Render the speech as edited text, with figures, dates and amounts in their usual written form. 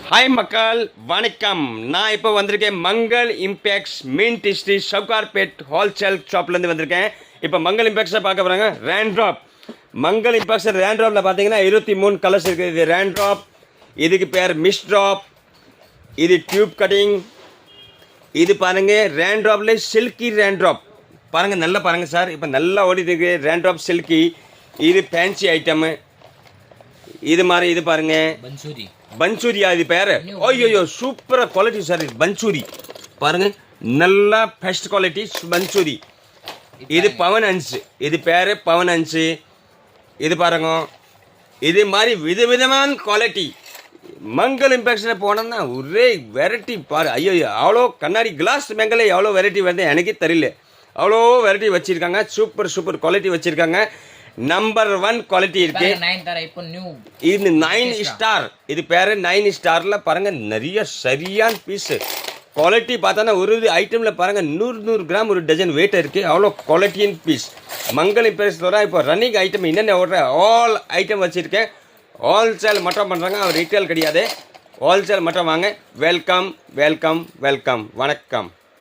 Hi மக்கள் வணக்கம். நான் இப்போ வந்திருக்கேன் மங்கள் இம்பேக்ட்ஸ் மீன் டிஸ்ட்ரி சவுகார்பேட் ஹோல்சேல் ஷாப்லேருந்து வந்திருக்கேன். இப்போ மங்கள் இம்பேக்ட்ஸை பார்க்க போகிறாங்க. ரேண்ட்ராப் மங்கள் இம்பேக்ட்ஸ் ரேண்ட்ராப்பில் பார்த்தீங்கன்னா 23 கலர்ஸ் இருக்குது. இது ரேண்ட்ராப், இதுக்கு பேர் மிஸ் ட்ராப், இது டியூப் கட்டிங். இது பாருங்கள் ரேண்ட்ராப்லேயே சில்கி ரேண்ட்ராப் பாருங்கள், நல்லா பாருங்கள் சார். இப்போ நல்லா ஓடிட்டு இருக்கு ரேண்ட்ராப் சில்கி. இது ஃபேன்சி ஐட்டமு. இது மாதிரி இது பாருங்கள் பன்சூரியா இது பேர். ஐயோ சூப்பராக குவாலிட்டி சார். இது பன்சூரி பாருங்க, நல்லா பெஸ்ட் குவாலிட்டி பன்சூரி. இது பவன் அன்ஸு, இது பேர் பவன் அன்ஸு. இது பாருங்க, இது மாதிரி விதவிதமான குவாலிட்டி. மங்கள் இம்பேக்ஷனில் போனோம்னா ஒரே வெரைட்டி பாரு. ஐயோ அவ்வளோ கண்ணாடி கிளாஸ் மங்களே எவ்வளோ வெரைட்டி வருது எனக்கே தெரியல. அவ்வளோ வெரைட்டி வச்சுருக்காங்க. சூப்பர் சூப்பர் குவாலிட்டி வச்சுருக்காங்க. நம்பர் 1 குவாலிட்டி இருக்கு. இது 9 ஸ்டார். இது பேரு 9 ஸ்டார்ல பாருங்க, நிறைய சரியான பீஸ். குவாலிட்டி பார்த்தோன்னா ஒரு ஐட்டம்ல பாருங்க 100 கிராம் ஒரு டஜன் வெயிட் இருக்கு. அவ்வளோ குவாலிட்டியின் பீஸ். மங்கள் இம்பேக்ட்ஸ்ல இப்போ ரன்னிங் ஐட்டம் என்னென்ன ஓடுற ஆல் ஐட்டம் வச்சிருக்கேன். ஹோல்சேல் மட்டும் பண்றாங்க, அவர் ரீட்டைல் கிடையாது. ஹோல்சேல் மட்டும் வாங்க. Welcome welcome welcome. வணக்கம்.